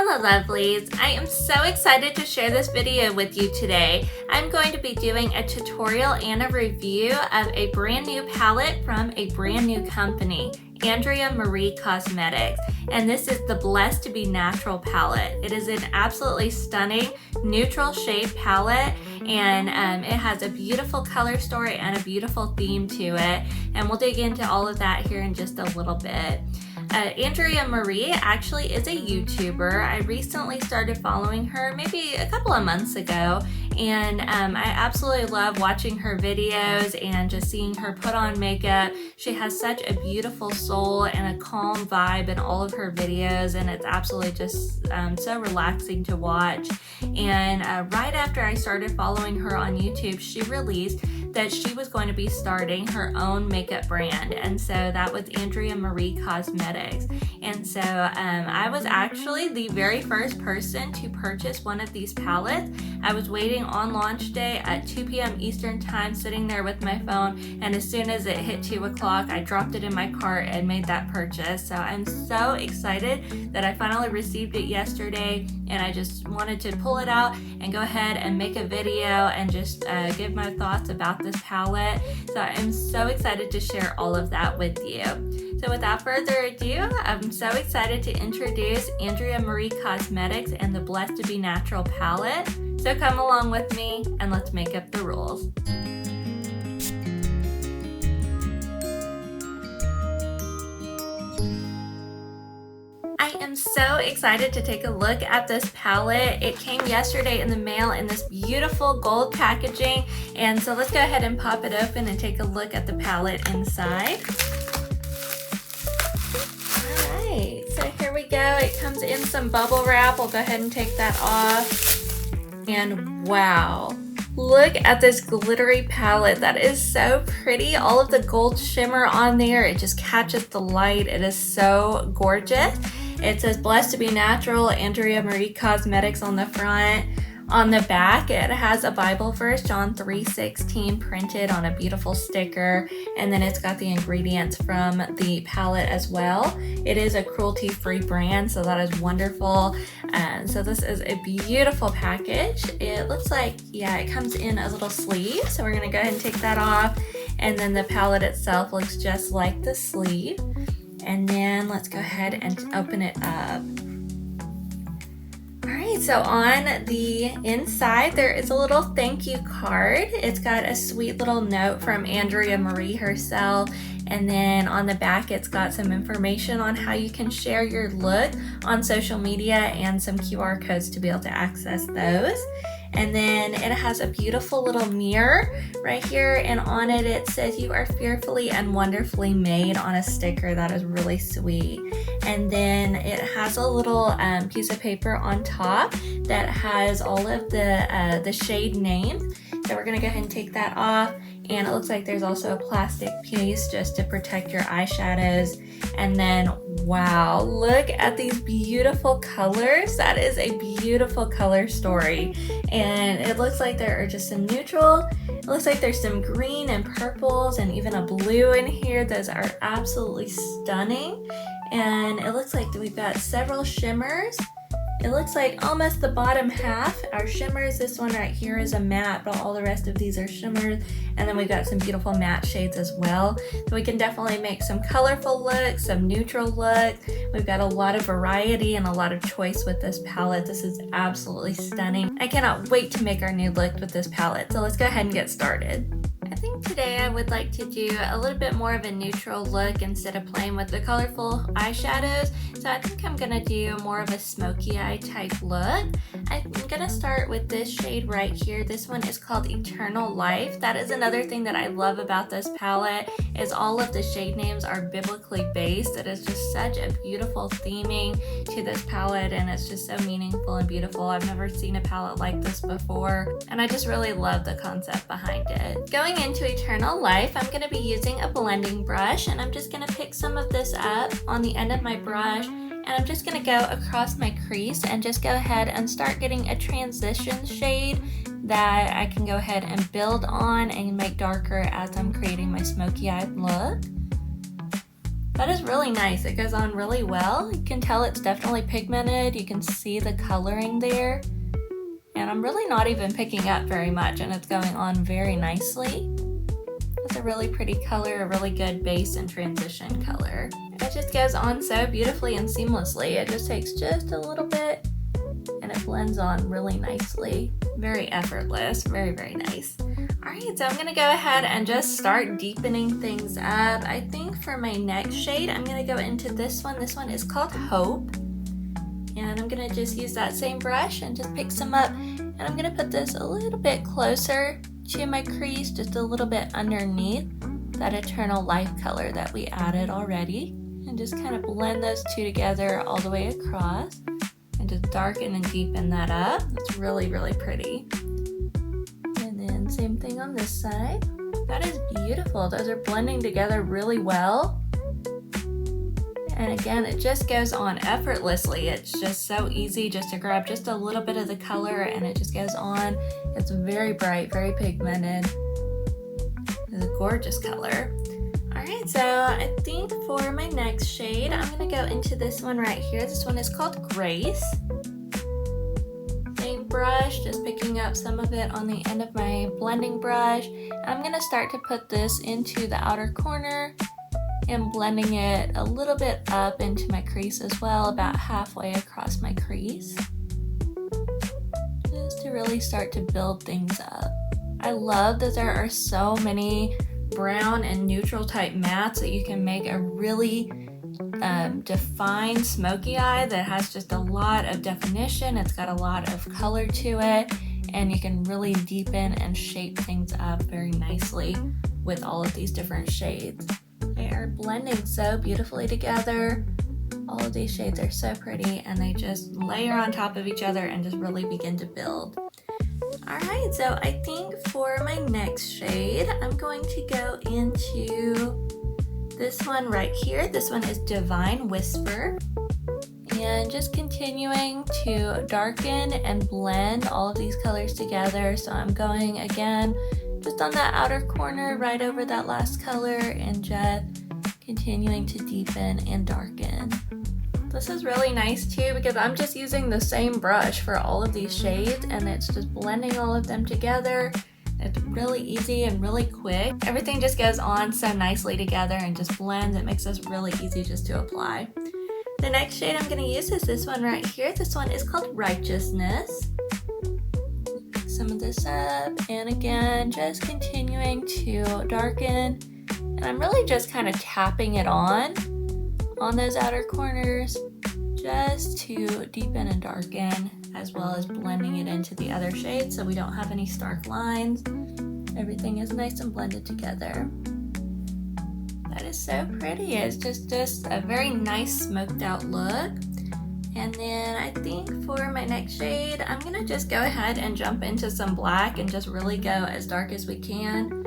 Hello lovelies, I am so excited to share this video with you today. I'm going to be doing a tutorial and a review of a brand new palette from a brand new company, Andrea Marie Cosmetics, and this is the Blessed to Be Natural palette. It is an absolutely stunning neutral shade palette, and it has a beautiful color story and a beautiful theme to it, and we'll dig into all of that here in just a little bit. Andrea Marie actually is a YouTuber. I recently started following her maybe a couple of months ago, and I absolutely love watching her videos and just seeing her put on makeup. She has such a beautiful soul and a calm vibe in all of her videos, and it's absolutely just so relaxing to watch. And right after I started following her on YouTube, she released that she was going to be starting her own makeup brand, and so that was Andrea Marie Cosmetics. And so I was actually the very first person to purchase one of these palettes. I was waiting on launch day at 2 p.m. Eastern time, sitting there with my phone, and as soon as it hit 2 o'clock, I dropped it in my cart and made that purchase. So I'm so excited that I finally received it yesterday, and I just wanted to pull it out and go ahead and make a video and just give my thoughts about this palette. So I'm so excited to share all of that with you. So without further ado, I'm so excited to introduce Andrea Marie Cosmetics and the Blessed to Be Natural palette. So come along with me and let's make up the rules. I am so excited to take a look at this palette. It came yesterday in the mail in this beautiful gold packaging, and so let's go ahead and pop it open and take a look at the palette inside. Alright, so here we go. It comes in some bubble wrap. We'll go ahead and take that off. And wow, look at this glittery palette. That is so pretty. All of the gold shimmer on there, it just catches the light. It is so gorgeous. It says Blessed to Be Natural, Andrea Marie Cosmetics on the front. On the back, it has a Bible verse, John 3:16, printed on a beautiful sticker, and then it's got the ingredients from the palette as well. It is a cruelty-free brand, so that is wonderful. So this is a beautiful package. It looks like, yeah, it comes in a little sleeve, so we're gonna go ahead and take that off, and then the palette itself looks just like the sleeve. And then let's go ahead and open it up. Alright, so on the inside there is a little thank you card. It's got a sweet little note from Andrea Marie herself, and then on the back it's got some information on how you can share your look on social media and some QR codes to be able to access those. And then it has a beautiful little mirror right here, and on it it says you are fearfully and wonderfully made on a sticker. That is really sweet. And then it has a little piece of paper on top that has all of the shade names. So we're gonna go ahead and take that off, and it looks like there's also a plastic piece just to protect your eyeshadows. And then wow, look at these beautiful colors. That is a beautiful color story, and it looks like there are just some neutral, it looks like there's some green and purples and even a blue in here. Those are absolutely stunning, and it looks like we've got several shimmers. It looks like almost the bottom half are shimmers. This one right here is a matte, but all the rest of these are shimmers. And then we've got some beautiful matte shades as well. So we can definitely make some colorful looks, some neutral looks. We've got a lot of variety and a lot of choice with this palette. This is absolutely stunning. I cannot wait to make our new look with this palette. So let's go ahead and get started. I think today I would like to do a little bit more of a neutral look instead of playing with the colorful eyeshadows. So I think I'm gonna do more of a smoky eye type look. I'm gonna start with this shade right here. This one is called Eternal Life. That is another thing that I love about this palette, is all of the shade names are biblically based. It is just such a beautiful theming to this palette, and it's just so meaningful and beautiful. I've never seen a palette like this before, and I just really love the concept behind it. Going into Eternal Life, I'm going to be using a blending brush, and I'm just going to pick some of this up on the end of my brush, and I'm just going to go across my crease and just go ahead and start getting a transition shade that I can go ahead and build on and make darker as I'm creating my smoky eyed look. That is really nice. It goes on really well. You can tell it's definitely pigmented. You can see the coloring there. And I'm really not even picking up very much, and it's going on very nicely. It's a really pretty color, a really good base and transition color. It just goes on so beautifully and seamlessly. It just takes just a little bit and it blends on really nicely. Very effortless, very, very nice. All right, so I'm gonna go ahead and just start deepening things up. I think for my next shade, I'm gonna go into this one. This one is called Hope. And I'm gonna just use that same brush and just pick some up. And I'm gonna put this a little bit closer to my crease, just a little bit underneath that Eternal Life color that we added already. And just kind of blend those two together all the way across. And just darken and deepen that up. It's really, really pretty. And then same thing on this side. That is beautiful. Those are blending together really well. And again, it just goes on effortlessly. It's just so easy just to grab just a little bit of the color and it just goes on. It's very bright, very pigmented. It's a gorgeous color. All right, so I think for my next shade, I'm gonna go into this one right here. This one is called Grace. Same brush, just picking up some of it on the end of my blending brush. I'm gonna start to put this into the outer corner and blending it a little bit up into my crease as well, about halfway across my crease. Just to really start to build things up. I love that there are so many brown and neutral type mattes that you can make a really defined smoky eye that has just a lot of definition. It's got a lot of color to it, and you can really deepen and shape things up very nicely with all of these different shades. They are blending so beautifully together. All of these shades are so pretty, and they just layer on top of each other and just really begin to build. Alright, so I think for my next shade, I'm going to go into this one right here. This one is Divine Whisper. And just continuing to darken and blend all of these colors together. So I'm going again just on that outer corner right over that last color and just continuing to deepen and darken. This is really nice too because I'm just using the same brush for all of these shades and it's just blending all of them together. It's really easy and really quick. Everything just goes on so nicely together and just blends. It makes this really easy just to apply. The next shade I'm going to use is this one right here. This one is called Righteousness. Pick some of this up and again just continuing to darken. And I'm really just kind of tapping it on those outer corners just to deepen and darken, as well as blending it into the other shades so we don't have any stark lines. Everything is nice and blended together. That is so pretty. It's just a very nice smoked out look. And then I think for my next shade, I'm gonna just go ahead and jump into some black and just really go as dark as we can.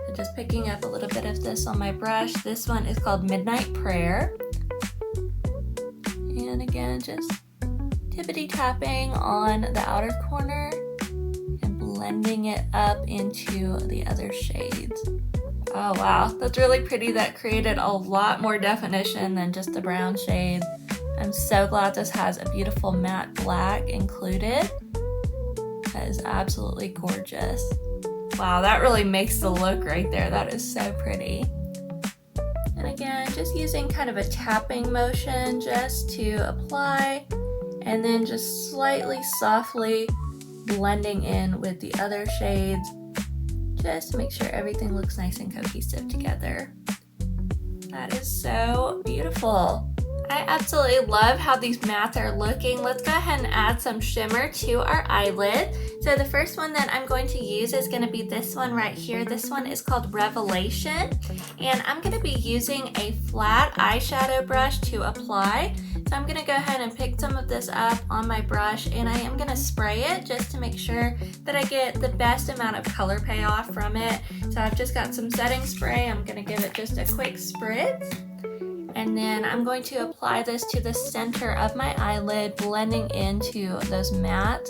So just picking up a little bit of this on my brush. This one is called Midnight Prayer. And again, just tippity tapping on the outer corner and blending it up into the other shades. Oh wow, that's really pretty. That created a lot more definition than just the brown shade. I'm so glad this has a beautiful matte black included. That is absolutely gorgeous. Wow, that really makes the look right there. That is so pretty. And again, just using kind of a tapping motion just to apply, and then just slightly softly blending in with the other shades just to make sure everything looks nice and cohesive together. That is so beautiful. I absolutely love how these mattes are looking. Let's go ahead and add some shimmer to our eyelid. So the first one that I'm going to use is going to be this one right here. This one is called Revelation. And I'm going to be using a flat eyeshadow brush to apply. So I'm going to go ahead and pick some of this up on my brush, and I am going to spray it just to make sure that I get the best amount of color payoff from it. So I've just got some setting spray. I'm going to give it just a quick spritz. And then I'm going to apply this to the center of my eyelid, blending into those mattes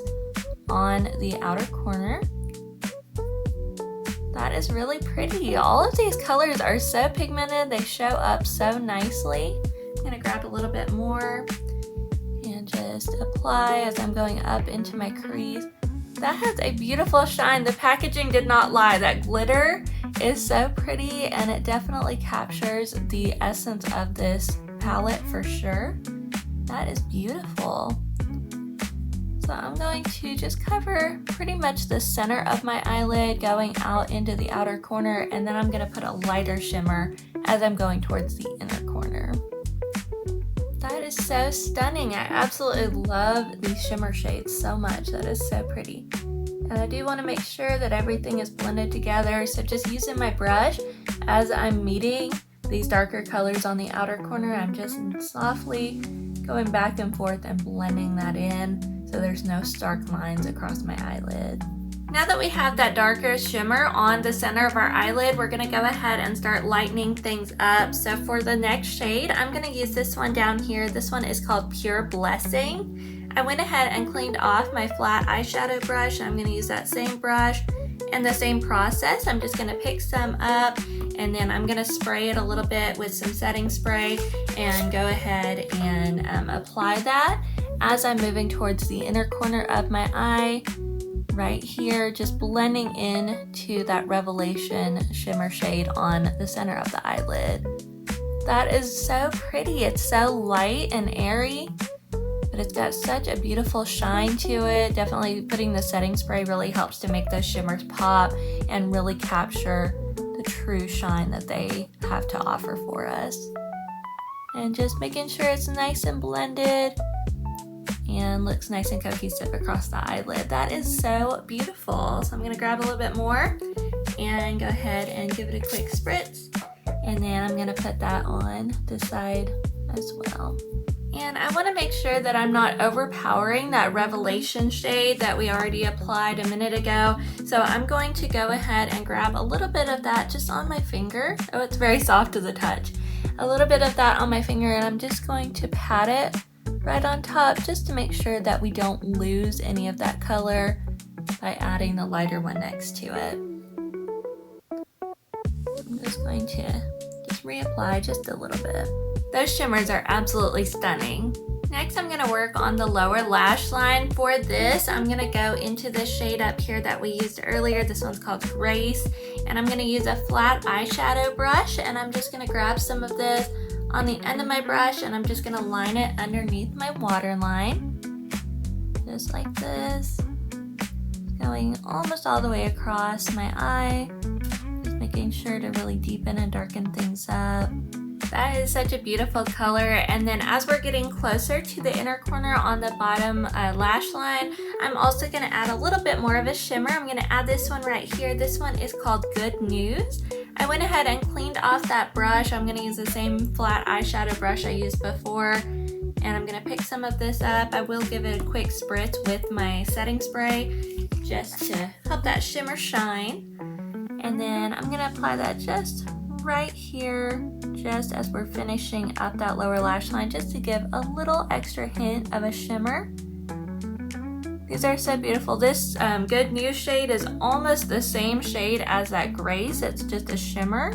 on the outer corner. That is really pretty. All of these colors are so pigmented, they show up so nicely. I'm gonna grab a little bit more and just apply as I'm going up into my crease. That has a beautiful shine. The packaging did not lie. That glitter is so pretty and it definitely captures the essence of this palette for sure. That is beautiful. So I'm going to just cover pretty much the center of my eyelid going out into the outer corner, and then I'm going to put a lighter shimmer as I'm going towards the inner corner. That is so stunning. I absolutely love these shimmer shades so much. That is so pretty. And I do want to make sure that everything is blended together, so just using my brush as I'm meeting these darker colors on the outer corner, I'm just softly going back and forth and blending that in so there's no stark lines across my eyelid. Now that we have that darker shimmer on the center of our eyelid, we're going to go ahead and start lightening things up. So for the next shade, I'm going to use this one down here. This one is called Pure Blessing. I went ahead and cleaned off my flat eyeshadow brush. I'm going to use that same brush and the same process. I'm just going to pick some up and then I'm going to spray it a little bit with some setting spray and go ahead and apply that as I'm moving towards the inner corner of my eye. Right here, just blending in to that Revelation shimmer shade on the center of the eyelid. That is so pretty. It's so light and airy, but it's got such a beautiful shine to it. Definitely putting the setting spray really helps to make those shimmers pop and really capture the true shine that they have to offer for us. And just making sure it's nice and blended and looks nice and cohesive across the eyelid. That is so beautiful. So I'm gonna grab a little bit more and go ahead and give it a quick spritz. And then I'm gonna put that on this side as well. And I wanna make sure that I'm not overpowering that Revelation shade that we already applied a minute ago. So I'm going to go ahead and grab a little bit of that just on my finger. Oh, it's very soft to the touch. A little bit of that on my finger, and I'm just going to pat it right on top just to make sure that we don't lose any of that color by adding the lighter one next to it. I'm just going to reapply just a little bit. Those shimmers are absolutely stunning. Next, I'm going to work on the lower lash line. For this, I'm going to go into this shade up here that we used earlier. This one's called Grace, and I'm going to use a flat eyeshadow brush, and I'm just going to grab some of this on the end of my brush, and I'm just going to line it underneath my waterline, just like this, going almost all the way across my eye, just making sure to really deepen and darken things up. That is such a beautiful color. And then as we're getting closer to the inner corner on the bottom lash line, I'm also going to add a little bit more of a shimmer. I'm going to add this one right here. This one is called Good News. I went ahead and cleaned off that brush. I'm going to use the same flat eyeshadow brush I used before, and I'm going to pick some of this up. I will give it a quick spritz with my setting spray just to help that shimmer shine. And then I'm going to apply that just right here, just as we're finishing up that lower lash line, just to give a little extra hint of a shimmer. These are so beautiful. This Good News shade is almost the same shade as that Grace. It's just a shimmer.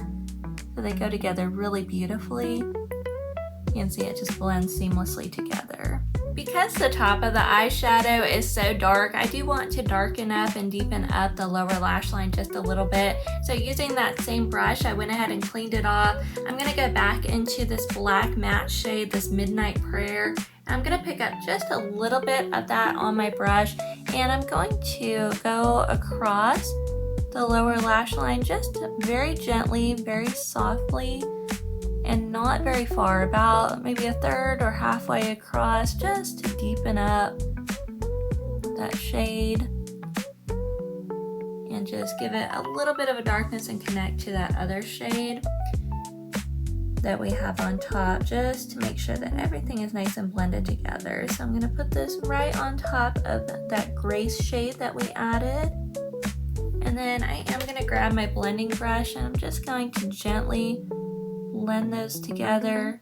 So they go together really beautifully. You can see it just blends seamlessly together. Because the top of the eyeshadow is so dark, I do want to darken up and deepen up the lower lash line just a little bit. So using that same brush, I went ahead and cleaned it off. I'm gonna go back into this black matte shade, this Midnight Prayer. I'm going to pick up just a little bit of that on my brush, and I'm going to go across the lower lash line just very gently, very softly, and not very far, about maybe a third or halfway across, just to deepen up that shade and just give it a little bit of a darkness and connect to that other shade that we have on top, just to make sure that everything is nice and blended together. So I'm going to put this right on top of that Grace shade that we added. And then I am going to grab my blending brush, and I'm just going to gently blend those together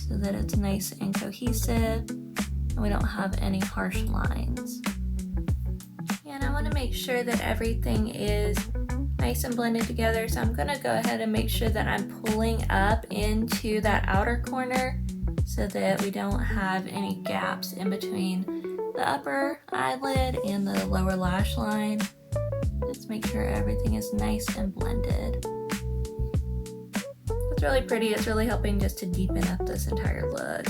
so that it's nice and cohesive and we don't have any harsh lines. And I want to make sure that everything is nice and blended together. So I'm gonna go ahead and make sure that I'm pulling up into that outer corner so that we don't have any gaps in between the upper eyelid and the lower lash line. Just make sure everything is nice and blended. It's really pretty. It's really helping just to deepen up this entire look.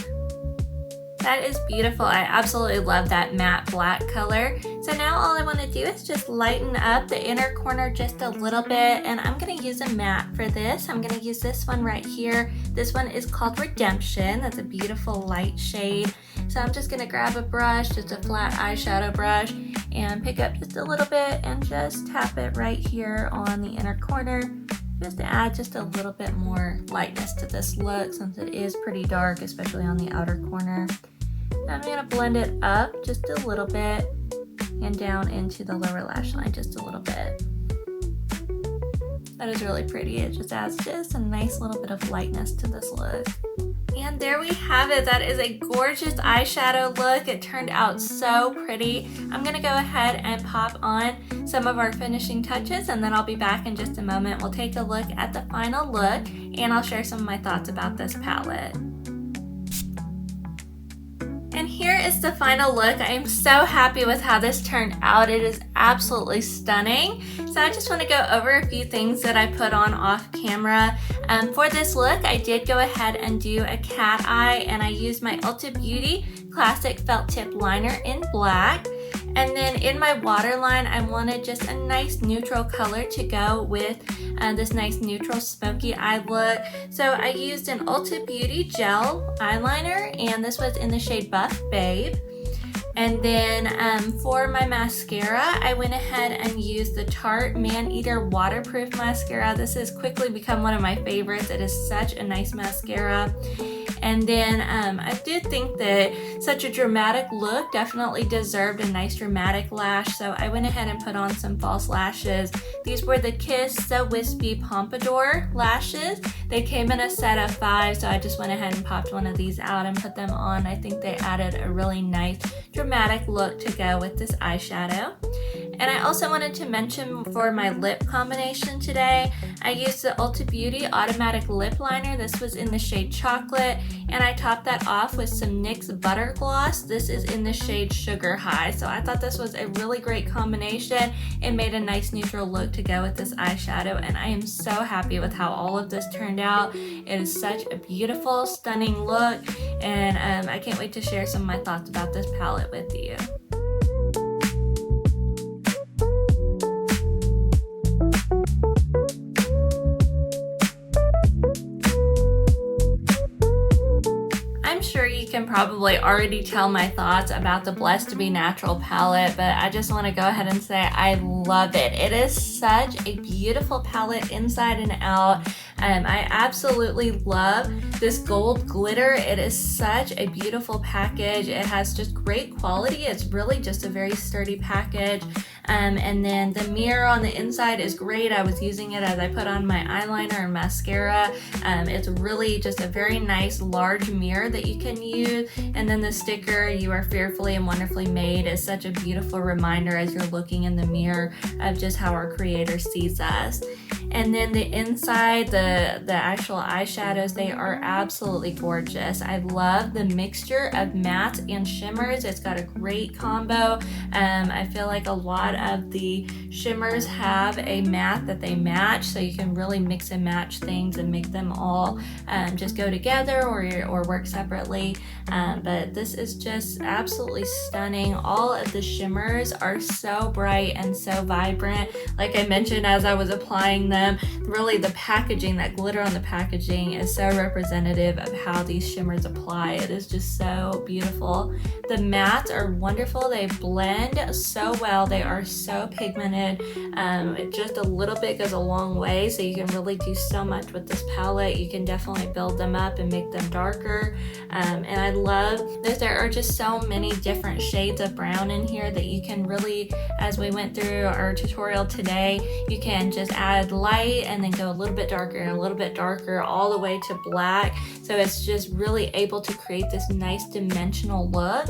That is beautiful. I absolutely love that matte black color. So now all I want to do is just lighten up the inner corner just a little bit, and I'm going to use a matte for this. I'm going to use this one right here. This one is called Redemption. That's a beautiful light shade. So I'm just going to grab a brush, just a flat eyeshadow brush, and pick up just a little bit and just tap it right here on the inner corner, just to add just a little bit more lightness to this look since it is pretty dark, especially on the outer corner. I'm going to blend it up just a little bit and down into the lower lash line just a little bit. That is really pretty. It just adds just a nice little bit of lightness to this look. And there we have it. That is a gorgeous eyeshadow look. It turned out so pretty. I'm going to go ahead and pop on some of our finishing touches, and then I'll be back in just a moment. We'll take a look at the final look, and I'll share some of my thoughts about this palette. And here is the final look. I am so happy with how this turned out. It is absolutely stunning. So I just want to go over a few things that I put on off camera. For this look, I did go ahead and do a cat eye, and I used my Ulta Beauty Classic Felt Tip Liner in black. And then in my waterline, I wanted just a nice neutral color to go with this nice neutral smoky eye look. So I used an Ulta Beauty Gel eyeliner, and this was in the shade Buff Babe. And then for my mascara, I went ahead and used the Tarte Maneater Waterproof Mascara. This has quickly become one of my favorites. It is such a nice mascara. And then I did think that such a dramatic look definitely deserved a nice dramatic lash, so I went ahead and put on some false lashes. These were the Kiss So Wispy Pompadour lashes. They came in a set of 5, so I just went ahead and popped one of these out and put them on. I think they added a really nice dramatic look to go with this eyeshadow. And I also wanted to mention for my lip combination today, I used the Ulta Beauty Automatic Lip Liner. This was in the shade Chocolate, and I topped that off with some NYX Butter Gloss. This is in the shade Sugar High. So I thought this was a really great combination. It made a nice neutral look to go with this eyeshadow, and I am so happy with how all of this turned out. It is such a beautiful, stunning look, and I can't wait to share some of my thoughts about this palette with you. I'm sure you can probably already tell my thoughts about the Blessed to Be Natural palette, but I just want to go ahead and say I love it. It is such a beautiful palette inside and out. I absolutely love this gold glitter. It is such a beautiful package. It has just great quality. It's really just a very sturdy package. And then the mirror on the inside is great. I was using it as I put on my eyeliner and mascara. It's really just a very nice large mirror that you can use. And then the sticker, "You are fearfully and wonderfully made," is such a beautiful reminder as you're looking in the mirror of just how our creator sees us. And then the inside, the actual eyeshadows, they are absolutely gorgeous. I love the mixture of mattes and shimmers. It's got a great combo. I feel like a lot of the shimmers have a matte that they match, so you can really mix and match things and make them all just go together or work separately. But this is just absolutely stunning. All of the shimmers are so bright and so vibrant. Like I mentioned as I was applying them, really the packaging, that glitter on the packaging is so representative of how these shimmers apply. It is just so beautiful. The mattes are wonderful. They blend so well. They are so pigmented. Just a little bit goes a long way, so you can really do so much with this palette. You can definitely build them up and make them darker. And I love that there are just so many different shades of brown in here that you can really, as we went through our tutorial today, you can just add light and then go a little bit darker and a little bit darker all the way to black. So it's just really able to create this nice dimensional look.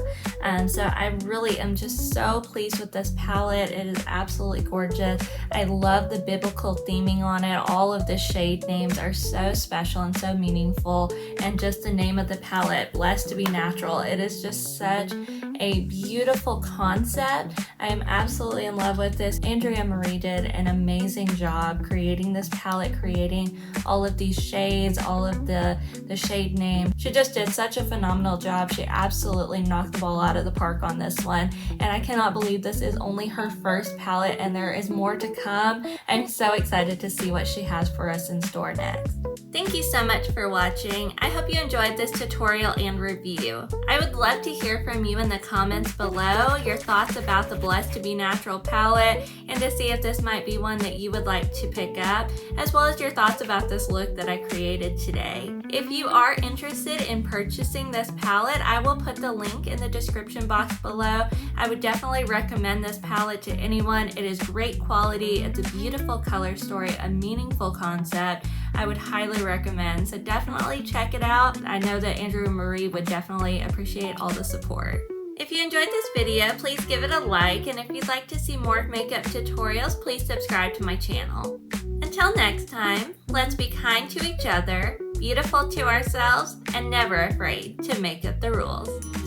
So I really am just so pleased with this palette. It is absolutely gorgeous. I love the biblical theming on it. All of the shade names are so special and so meaningful. And just the name of the palette, Blessed to Be Natural. It is just such a beautiful concept. I am absolutely in love with this. Andrea Marie did an amazing job creating this palette, creating all of these shades, all of the shade names. She just did such a phenomenal job. She absolutely knocked the ball out of the park on this one. And I cannot believe this is only her first palette and there is more to come. I'm so excited to see what she has for us in store next. Thank you so much for watching. I hope you enjoyed this tutorial and review. I would love to hear from you in the comments below, your thoughts about the Blessed to Be Natural palette, and to see if this might be one that you would like to pick up, as well as your thoughts about this look that I created today. If you are interested in purchasing this palette, I will put the link in the description box below. I would definitely recommend this palette to anyone. It is great quality, it's a beautiful color story, a meaningful concept. I would highly recommend, so definitely check it out. I know that Andrea Marie would definitely appreciate all the support. If you enjoyed this video, please give it a like, and if you'd like to see more makeup tutorials, please subscribe to my channel. Until next time, let's be kind to each other, beautiful to ourselves, and never afraid to make up the rules.